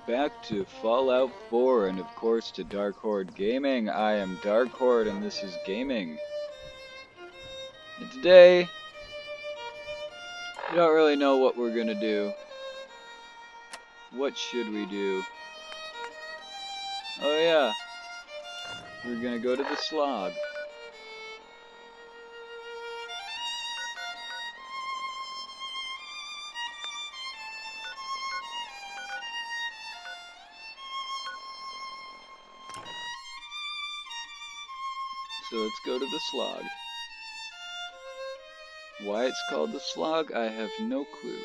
back to Fallout 4 and of course to Darkhoarde Gaming. I am Darkhoarde and this is Gaming. And today, we don't really know what we're gonna do. What should we do? Oh yeah, we're gonna go to the Slog. So let's go to the Slog. Why it's called the Slog, I have no clue.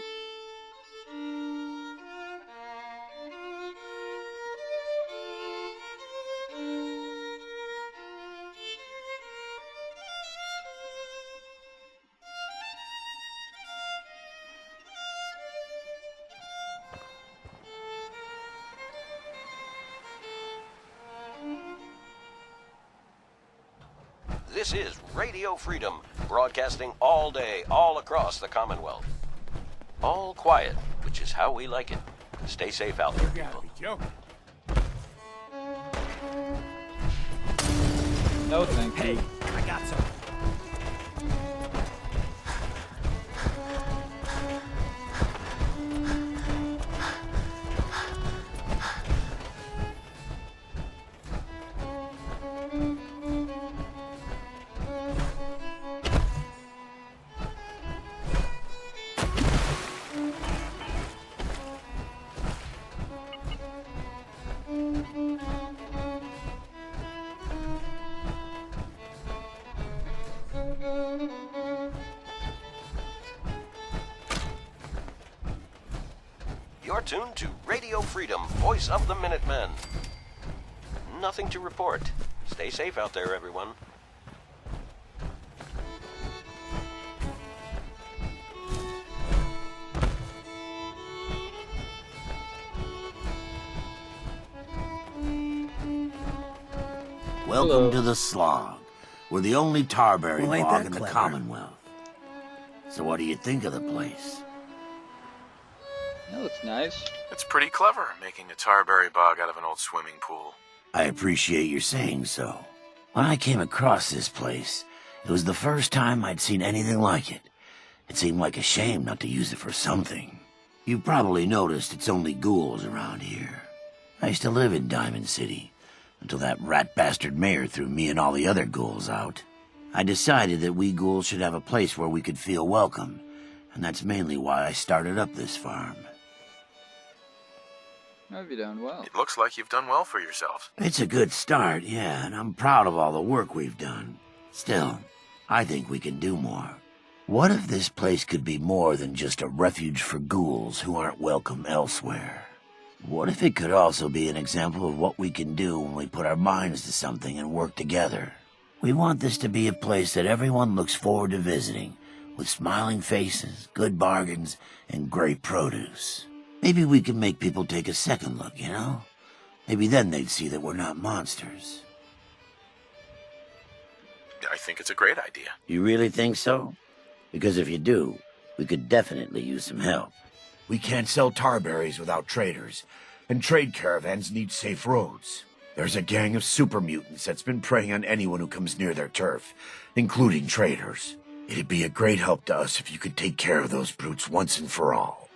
This is Radio Freedom, broadcasting all day, all across the Commonwealth. All quiet, which is how we like it. Stay safe out there, people. No thank you. Hey, I got some. You're tuned to Radio Freedom, voice of the Minutemen. Nothing to report. Stay safe out there, everyone. Welcome Hello. to the Slog. We're the only tarberry Well, ain't bog that in the clever? Commonwealth. So what do you think of the place? That looks nice. It's pretty clever, making a tarberry bog out of an old swimming pool. I appreciate your saying so. When I came across this place, it was the first time I'd seen anything like it. It seemed like a shame not to use it for something. You've probably noticed it's only ghouls around here. I used to live in Diamond City, until that rat bastard mayor threw me and all the other ghouls out. I decided that we ghouls should have a place where we could feel welcome, and that's mainly why I started up this farm. Have you done well? It looks like you've done well for yourself. It's a good start, yeah, and I'm proud of all the work we've done. Still, I think we can do more. What if this place could be more than just a refuge for ghouls who aren't welcome elsewhere? What if it could also be an example of what we can do when we put our minds to something and work together? We want this to be a place that everyone looks forward to visiting, with smiling faces, good bargains, and great produce. Maybe we can make people take a second look, you know? Maybe then they'd see that we're not monsters. I think it's a great idea. You really think so? Because if you do, we could definitely use some help. We can't sell tarberries without traders, and trade caravans need safe roads. There's a gang of super mutants that's been preying on anyone who comes near their turf, including traders. It'd be a great help to us if you could take care of those brutes once and for all.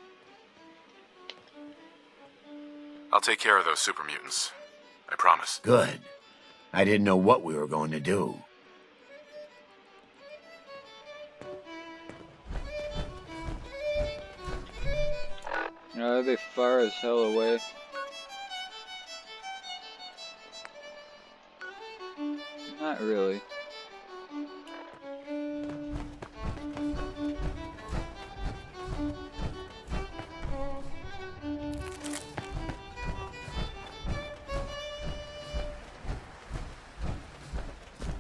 I'll take care of those super mutants. I promise. Good. I didn't know what we were going to do. Are they far as hell away? Not really.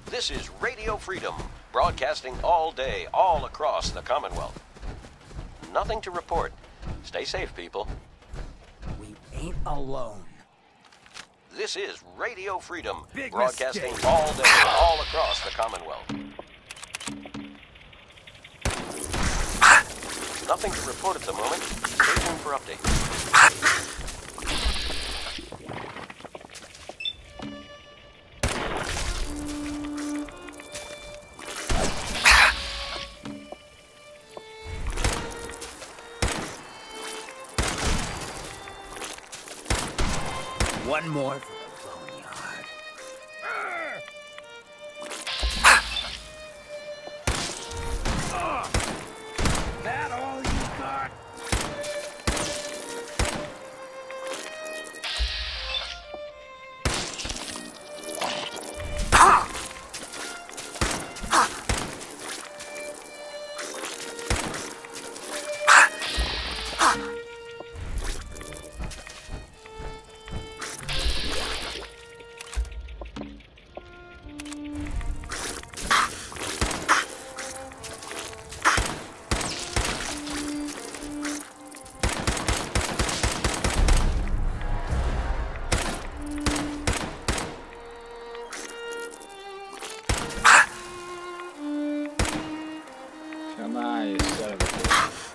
This is Radio Freedom, broadcasting all day, all across the Commonwealth. Nothing to report. Stay safe, people. We ain't alone. This is Radio Freedom, Big broadcasting mistake. all day, all across the Commonwealth. Nothing to report at the moment. Stay tuned for updates. One more for the boneyard. That all you got? Come on, you son of a bitch.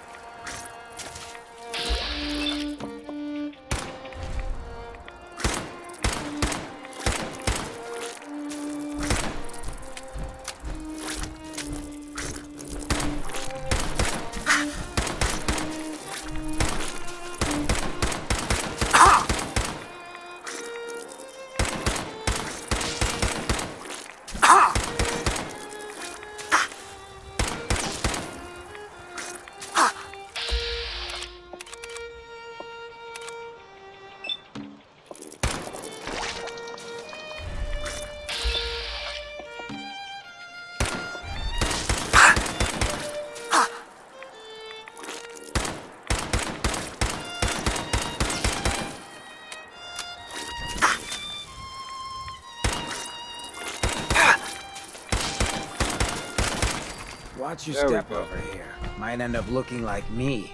Watch your There we step go. over here. Might end up looking like me.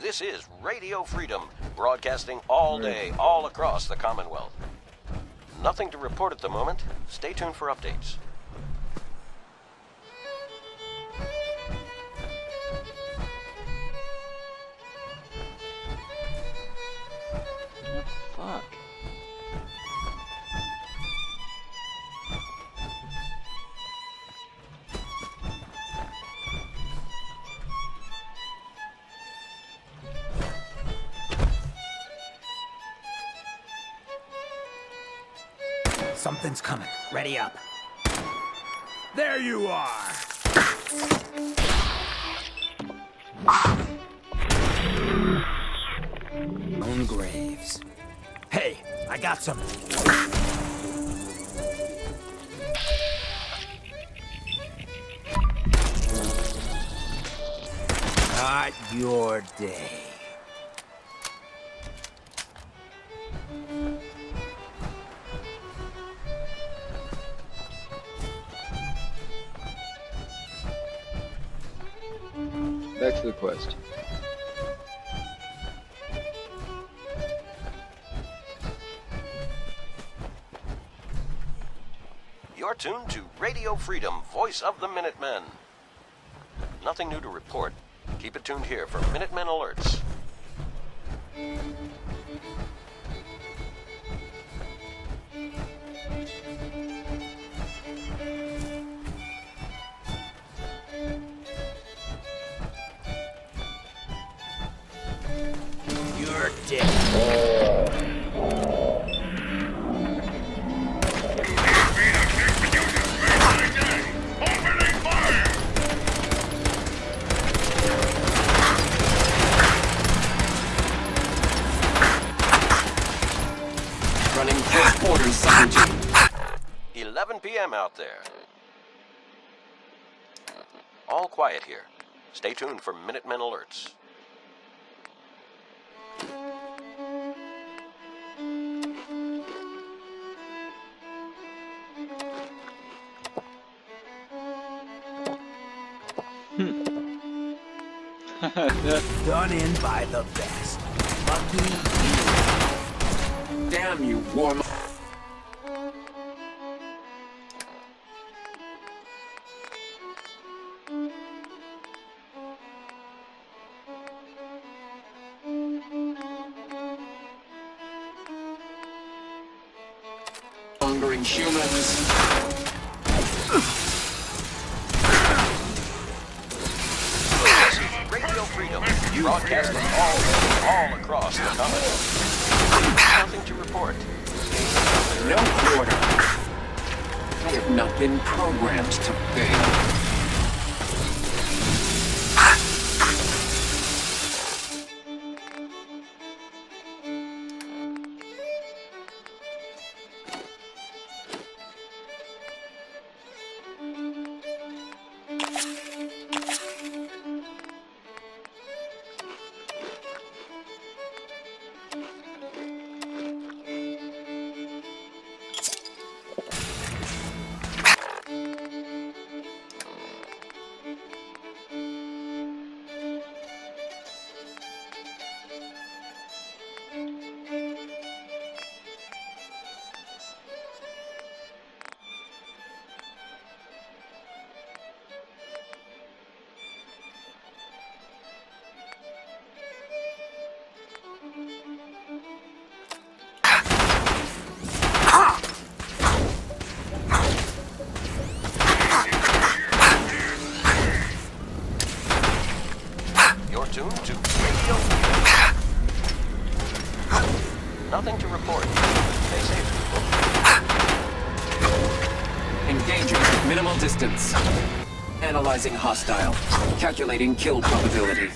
This is Radio Freedom, broadcasting all day, all across the Commonwealth. Nothing to report at the moment. Stay tuned for updates. Fuck. Something's coming. Ready up. There you are! Own graves. Hey, I got some. Not your day. Back to the quest. You're tuned to Radio Freedom, voice of the Minutemen. Nothing new to report. Keep it tuned here for Minutemen alerts. You're dead. Running close quarters, Sergeant. 11 p.m. out there. All quiet here. Stay tuned for Minutemen alerts. Done in by the best. Lucky you. Damn you, warm. Hungering humans. Broadcasting all across the Commonwealth. Nothing to report. No quarter. I have not been programmed to fail. Tuned to Radio. Nothing to report. Stay safe, people. Engaging at minimal distance. Analyzing hostile. Calculating kill probability.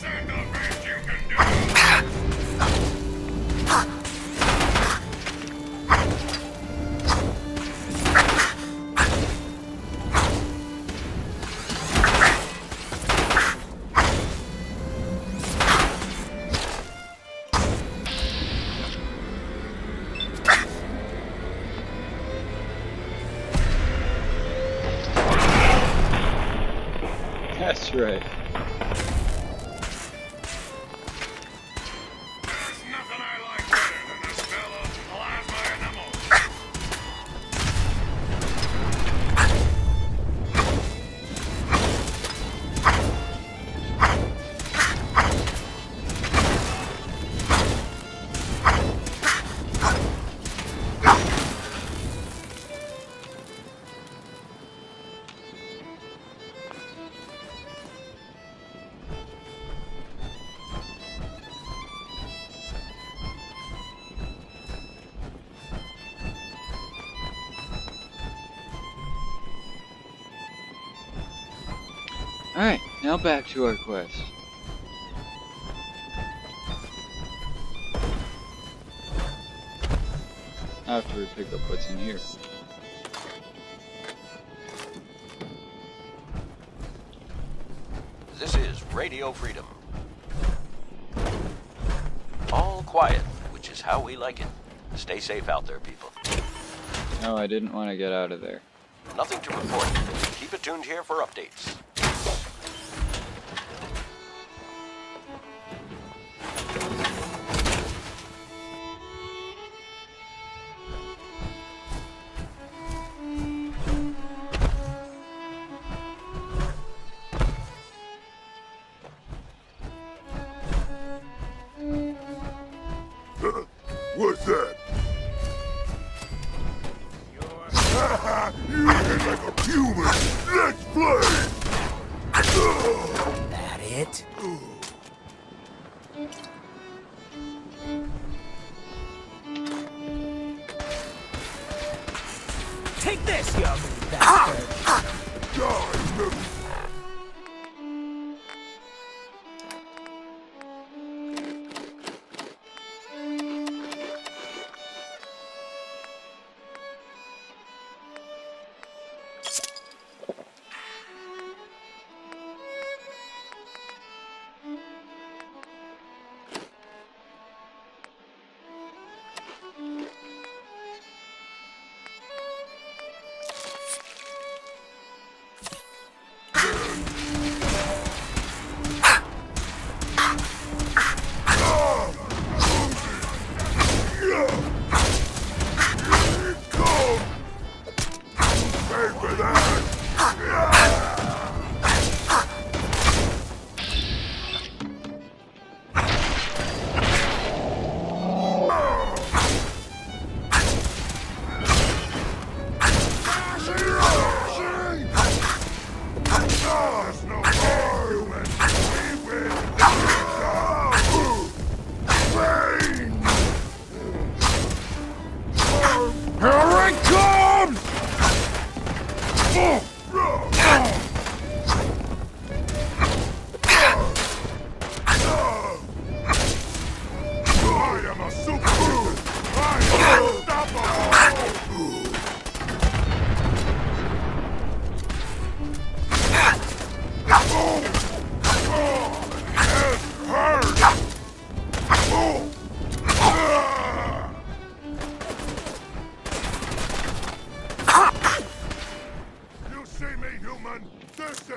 That's right. Alright, now back to our quest. After we pick up what's in here. This is Radio Freedom. All quiet, which is how we like it. Stay safe out there, people. No, I didn't want to get out of there. Nothing to report. Keep it tuned here for updates. What's that? You hit like a human! Let's play! That it? Take this, you ugly bastard!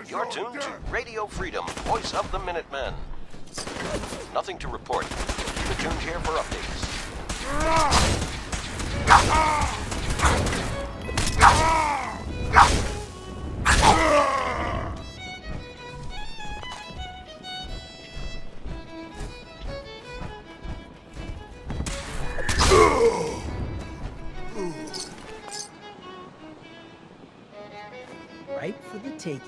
You're tuned to Radio Freedom, voice of the Minutemen. Nothing to report. Keep it tuned here for updates. Right for the taking.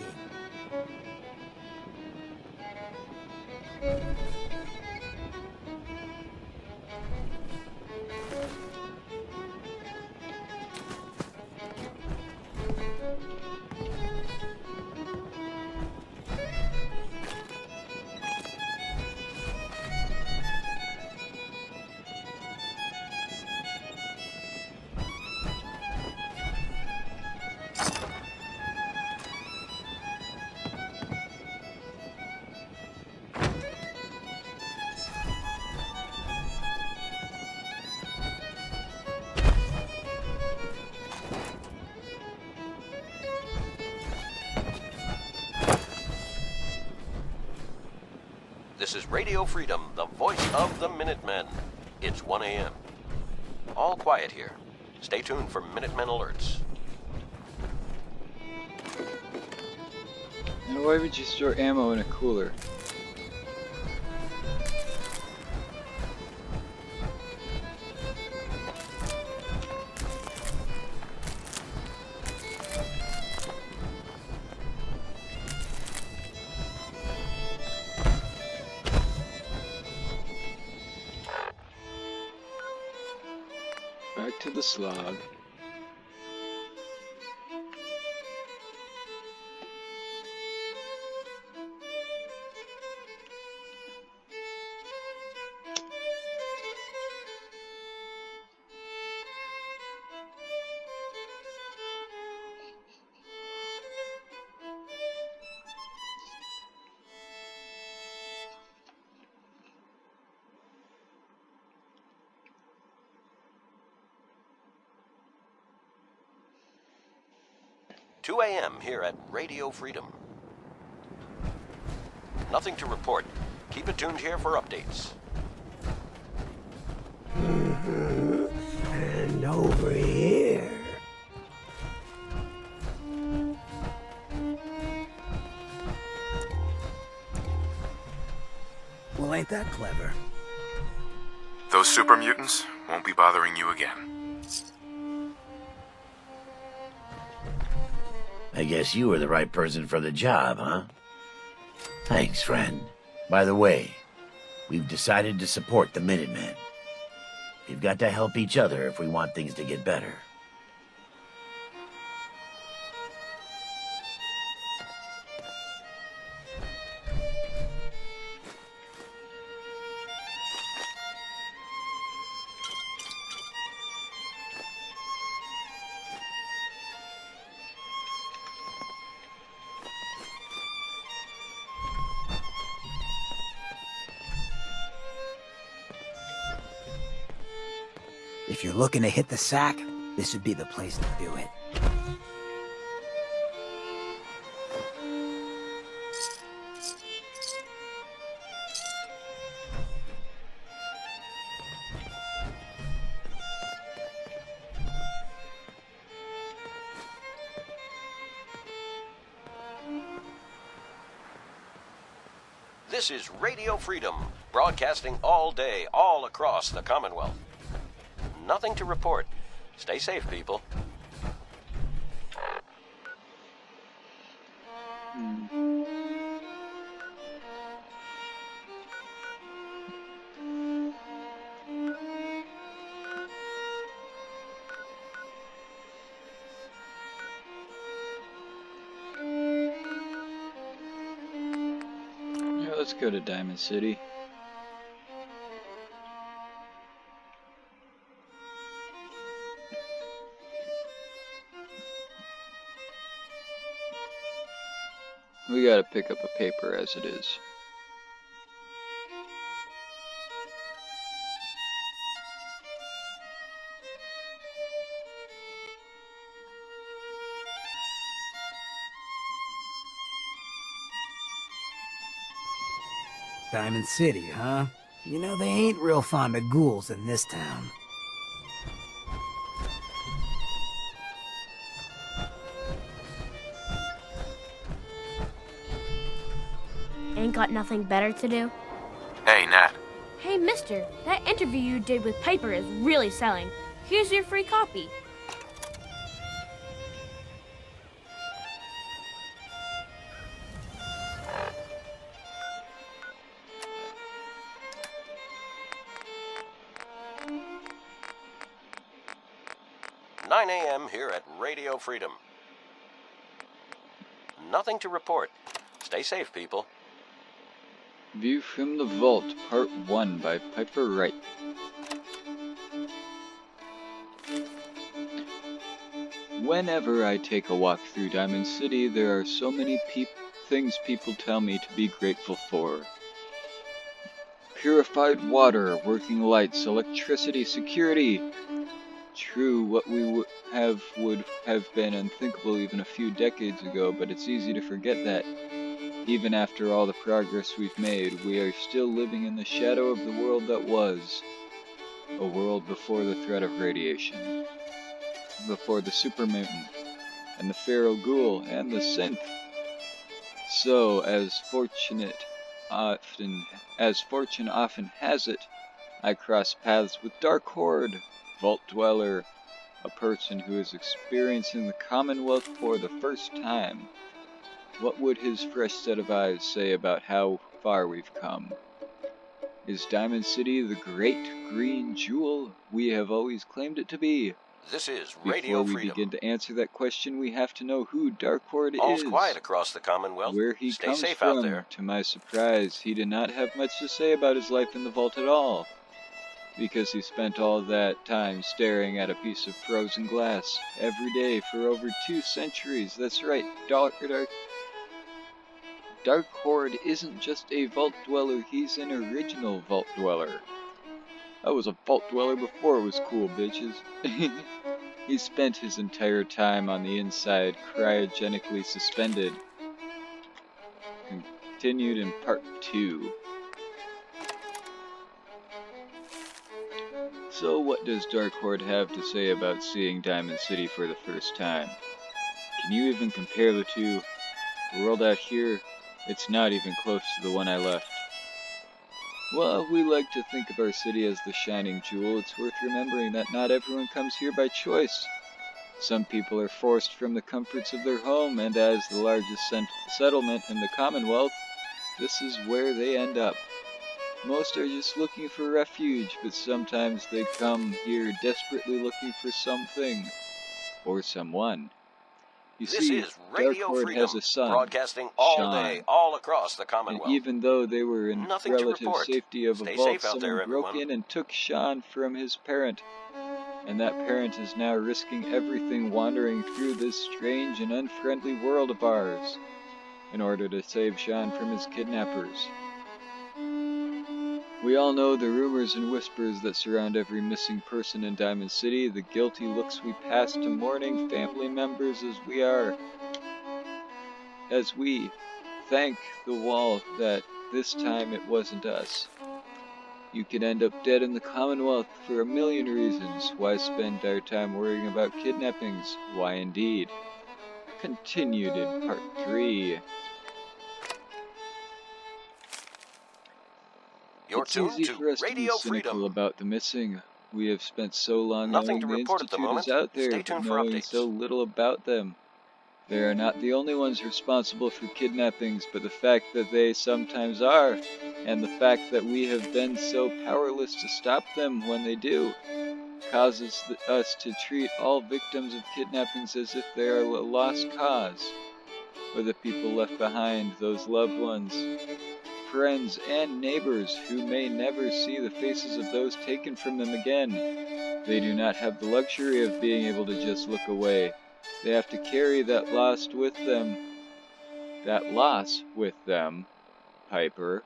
This is Radio Freedom, the voice of the Minutemen. It's 1 a.m. All quiet here. Stay tuned for Minutemen alerts. Now, why would you store ammo in a cooler? Back to the Slog. Two a.m. here at Radio Freedom. Nothing to report. Keep it tuned here for updates. And over here. Well, ain't that clever? Those super mutants won't be bothering you again. I guess you were the right person for the job, huh? Thanks, friend. By the way, we've decided to support the Minutemen. We've got to help each other if we want things to get better. If you're looking to hit the sack, this would be the place to do it. This is Radio Freedom, broadcasting all day, all across the Commonwealth. Nothing to report. Stay safe, people. Yeah, let's go to Diamond City. We gotta pick up a paper as it is. Diamond City, huh? You know, they ain't real fond of ghouls in this town. Ain't got nothing better to do? Hey, Nat. Hey, mister, that interview you did with Piper is really selling. Here's your free copy. "9 a.m. here at Radio Freedom. Nothing to report. Stay safe, people." View from the Vault, Part 1 by Piper Wright. Whenever I take a walk through Diamond City, there are so many things people tell me to be grateful for. Purified water, working lights, electricity, security. True, what we would have been unthinkable even a few decades ago, but it's easy to forget that. Even after all the progress we've made, we are still living in the shadow of the world that was. A world before the threat of radiation. Before the super mutant, and the feral ghoul, and the synth. So, as fortune often has it, I cross paths with Darkhoarde, Vault Dweller, a person who is experiencing the Commonwealth for the first time. What would his fresh set of eyes say about how far we've come? Is Diamond City the great green jewel we have always claimed it to be? This is Radio Before we Freedom. begin to answer that question, we have to know who Darkhoarde All's is. quiet across the Commonwealth. Where he Stay comes safe from. out there. To my surprise, he did not have much to say about his life in the vault at all, because he spent all that time staring at a piece of frozen glass every day for over 2 centuries. That's right, Darkhoarde isn't just a vault dweller, he's an original vault dweller. I was a vault dweller before it was cool, bitches. He spent his entire time on the inside, cryogenically suspended. Continued in part 2. So what does Darkhoarde have to say about seeing Diamond City for the first time? Can you even compare the two? The world out here, it's not even close to the one I left. Well, we like to think of our city as the shining jewel. It's worth remembering that not everyone comes here by choice. Some people are forced from the comforts of their home, and as the largest settlement in the Commonwealth, this is where they end up. Most are just looking for refuge, but sometimes they come here desperately looking for something, or someone. You This see, is Radio Darkhoarde Freedom, has a son, broadcasting all Sean. day, all across the And Commonwealth. even though they were in Nothing to relative report. safety of Stay a vault, safe out someone there, broke everyone. in and took Sean from his parent. And that parent is now risking everything wandering through this strange and unfriendly world of ours in order to save Sean from his kidnappers. We all know the rumors and whispers that surround every missing person in Diamond City, the guilty looks we pass to mourning family members as we thank the wall that this time it wasn't us. You could end up dead in the Commonwealth for a million reasons. Why spend our time worrying about kidnappings? Why indeed? Continued in part 3. You're It's tuned easy to for us to be Radio cynical Freedom. about the missing. We have spent so long Nothing knowing to the report at the Institute is moment. out there, Stay but tuned for knowing updates. so little about them. They are not the only ones responsible for kidnappings, but the fact that they sometimes are, and the fact that we have been so powerless to stop them when they do, causes us to treat all victims of kidnappings as if they are a lost cause, or the people left behind, those loved ones, friends, and neighbors who may never see the faces of those taken from them again. They do not have the luxury of being able to just look away. They have to carry that loss with them, Piper,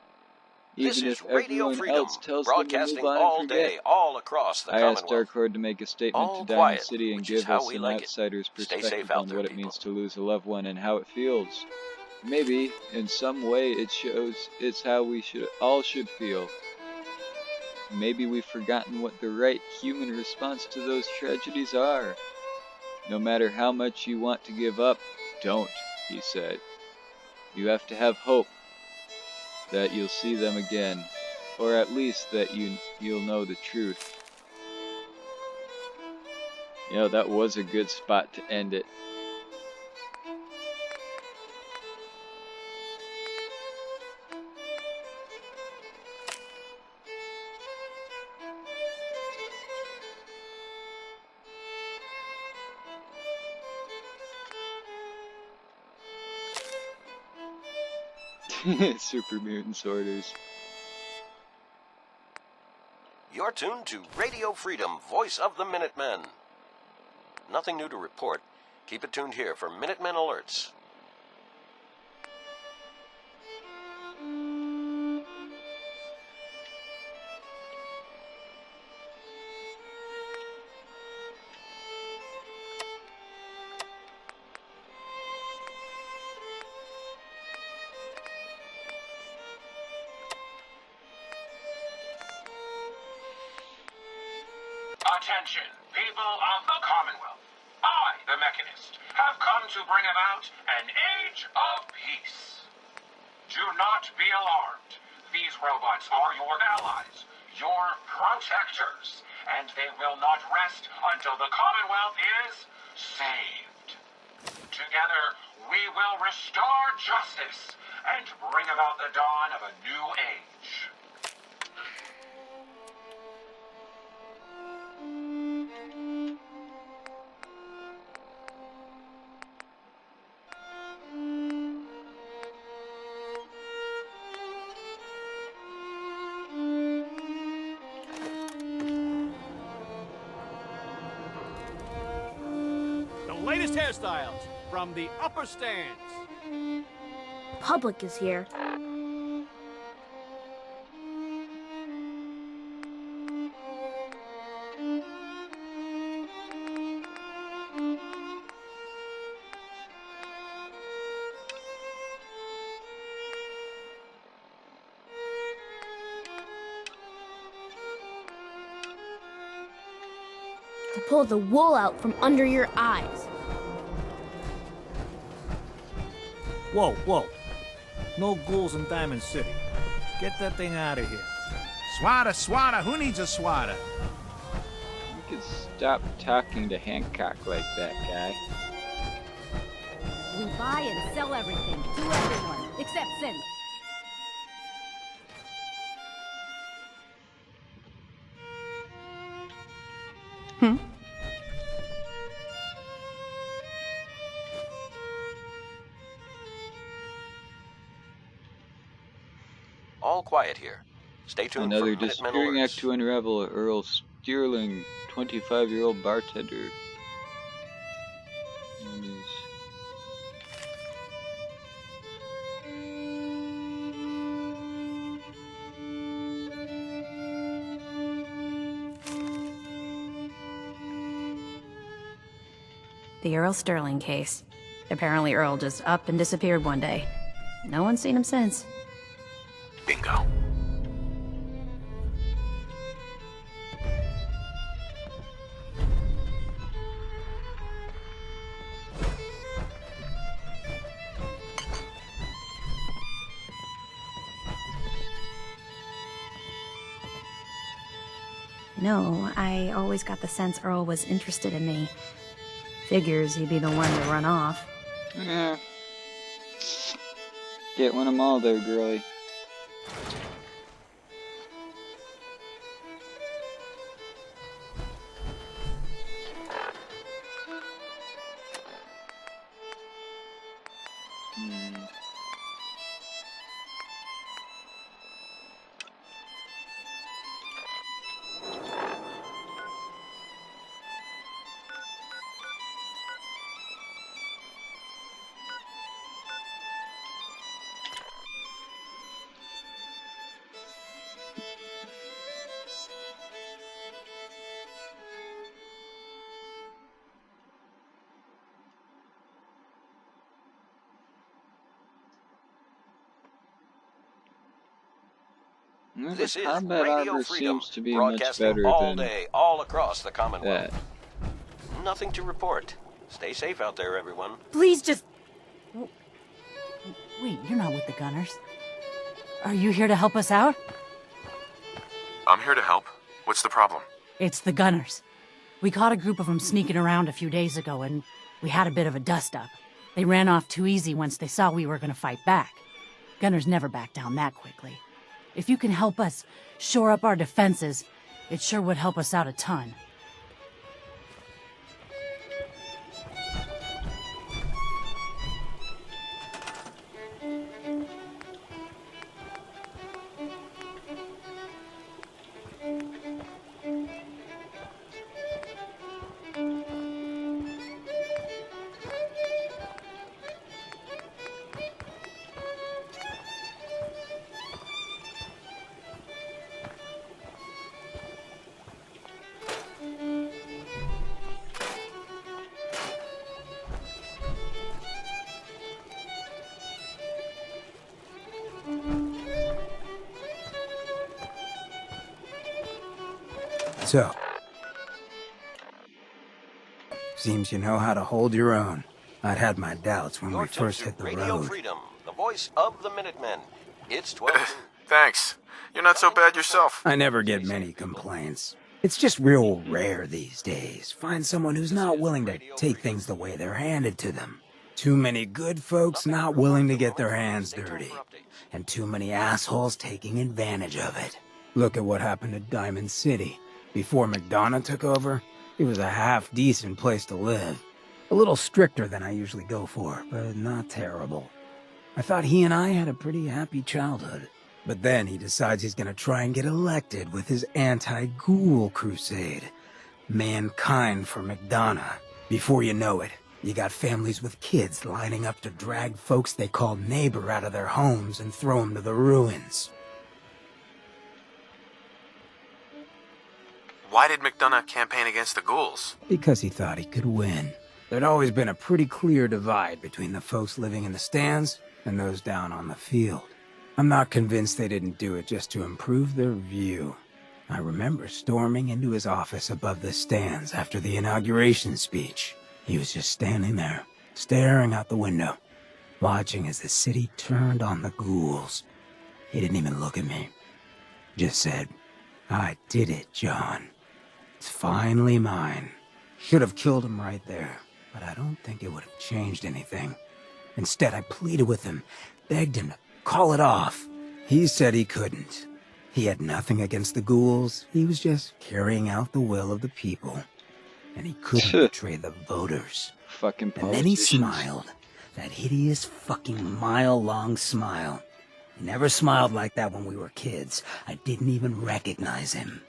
This even is if Radio everyone Freedom, else tells them to move broadcasting on and all forget. day, all across the I asked Commonwealth. Darkhoarde to make a statement All to Diamond quiet, City and which is give how us we an like it. outsider's Stay perspective safe out on there, what it people. means to lose a loved one and how it feels. Maybe, in some way, it shows it's how we all should feel. Maybe we've forgotten what the right human response to those tragedies are. No matter how much you want to give up, don't, he said. You have to have hope that you'll see them again, or at least that you'll know the truth. You know, that was a good spot to end it. Super mutant orders. You're tuned to Radio Freedom, voice of the Minutemen. Nothing new to report. Keep it tuned here for Minutemen alerts. Attention, people of the Commonwealth. I, the Mechanist, have come to bring about an age of peace. Do not be alarmed. These robots are your allies, your protectors, and they will not rest until the Commonwealth is saved. Together, we will restore justice and bring about the dawn of a new age. Latest hairstyles from the upper stands. Publick is here. To pull the wool out from under your eyes. Whoa, whoa. No ghouls in Diamond City. Get that thing out of here. Swatter, who needs a swatter? You could stop talking to Hancock like that, guy. We buy and sell everything to everyone, except Sin. All quiet here. Stay tuned Another for Minutemen disappearing alerts. act to unravel. Earl Steerling, 25-year-old bartender. One is... The Earl Sterling case. Apparently Earl just up and disappeared one day. No one's seen him since. Bingo. No, I always got the sense Earl was interested in me. Figures he'd be the one to run off. Yeah. Get one of them all there, girlie. This is combat Radio armor Freedom, seems to be much broadcasting better all than day, all across the Commonwealth. that. Nothing to report. Stay safe out there, everyone. Please just... Wait, you're not with the Gunners. Are you here to help us out? I'm here to help. What's the problem? It's the Gunners. We caught a group of them sneaking around a few days ago, and we had a bit of a dust-up. They ran off too easy once they saw we were going to fight back. Gunners never back down that quickly. If you can help us shore up our defenses, it sure would help us out a ton. So, seems you know how to hold your own. I'd had my doubts when we first hit the Radio road. Freedom, the voice of the Minutemen. It's 12. Thanks. You're not so bad yourself. I never get many complaints. It's just real rare these days. Find someone who's not willing to take things the way they're handed to them. Too many good folks not willing to get their hands dirty. And too many assholes taking advantage of it. Look at what happened to Diamond City. Before McDonough took over, it was a half-decent place to live. A little stricter than I usually go for, but not terrible. I thought he and I had a pretty happy childhood. But then he decides he's gonna try and get elected with his anti-ghoul crusade. Mankind for McDonough. Before you know it, you got families with kids lining up to drag folks they call neighbor out of their homes and throw them to the ruins. Why did McDonough campaign against the ghouls? Because he thought he could win. There'd always been a pretty clear divide between the folks living in the stands and those down on the field. I'm not convinced they didn't do it just to improve their view. I remember storming into his office above the stands after the inauguration speech. He was just standing there, staring out the window, watching as the city turned on the ghouls. He didn't even look at me. Just said, "I did it, John. It's finally mine." Should have killed him right there, but I don't think it would have changed anything. Instead, I pleaded with him, begged him to call it off. He said he couldn't. He had nothing against the ghouls. He was just carrying out the will of the people. And he couldn't betray the voters. Fucking And then he politicians. smiled. That hideous fucking mile-long smile. He never smiled like that when we were kids. I didn't even recognize him.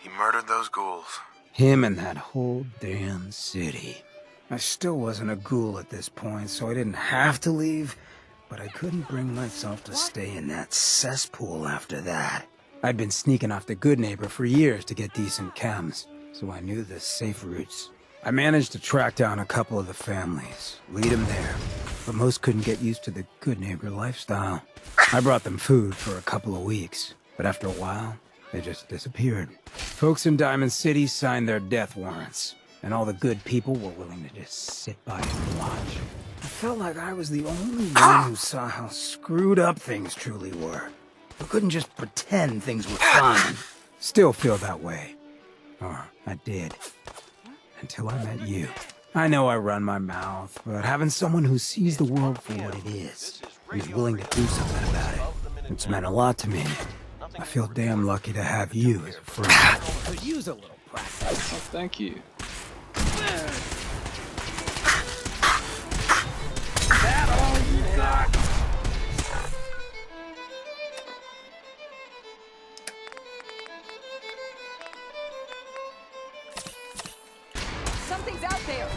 He murdered those ghouls. Him and that whole damn city. I still wasn't a ghoul at this point, so I didn't have to leave, but I couldn't bring myself to stay in that cesspool after that. I'd been sneaking off the Good Neighbor for years to get decent chems, so I knew the safe routes. I managed to track down a couple of the families, lead them there, but most couldn't get used to the Good Neighbor lifestyle. I brought them food for a couple of weeks, but after a while, they just disappeared. Folks in Diamond City signed their death warrants, and all the good people were willing to just sit by and watch. I felt like I was the only one who saw how screwed up things truly were. I couldn't just pretend things were fine. Still feel that way. Or I did. Until I met you. I know I run my mouth, but having someone who sees the world for what it is, who's willing to do something about it, it's meant a lot to me. I feel damn lucky to have you as a friend. Could use a little practice. Oh, thank you. That all you got? Something's out there.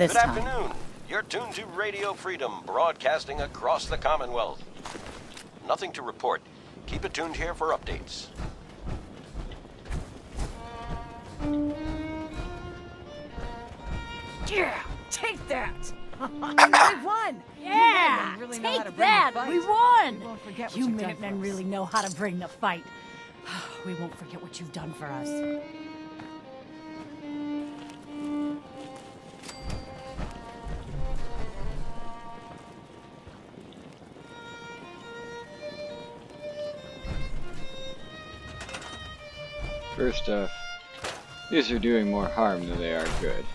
this Good time. afternoon. You're tuned to Radio Freedom, broadcasting across the Commonwealth. Nothing to report. Keep it tuned here for updates. Yeah, take that! We won! Yeah! You really know how to Take bring that! the fight. We won! We won't forget what You you've done for Minutemen us. really know how to bring the fight. We won't forget what you've done for us. First off, these are doing more harm than they are good.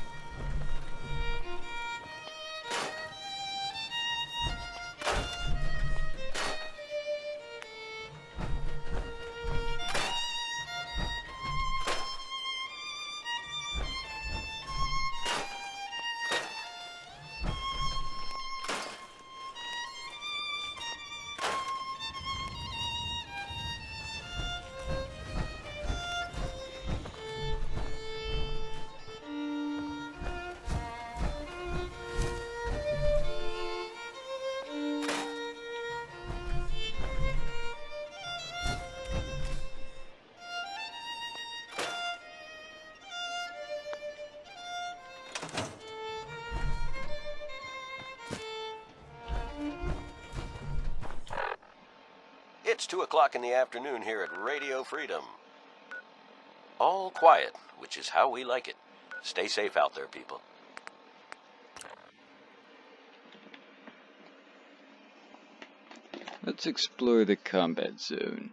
It's 2 o'clock in the afternoon here at Radio Freedom. All quiet, which is how we like it. Stay safe out there, people. Let's explore the combat zone.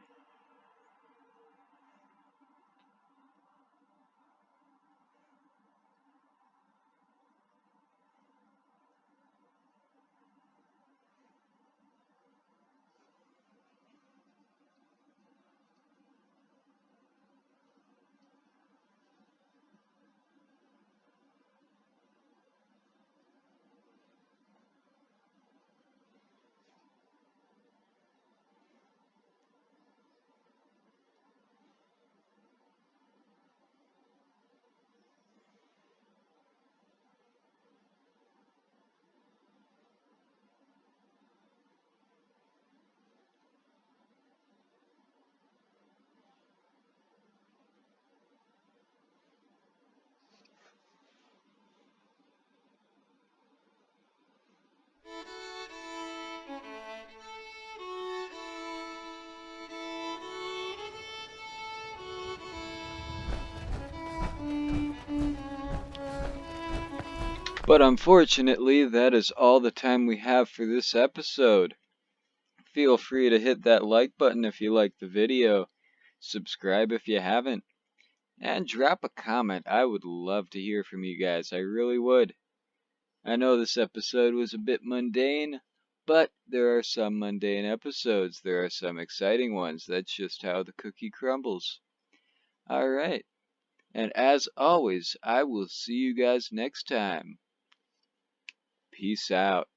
But unfortunately, that is all the time we have for this episode. Feel free to hit that like button if you liked the video, subscribe if you haven't, and drop a comment. I would love to hear from you guys, I really would. I know this episode was a bit mundane, but there are some mundane episodes, there are some exciting ones. That's just how the cookie crumbles. Alright, and as always, I will see you guys next time. Peace out.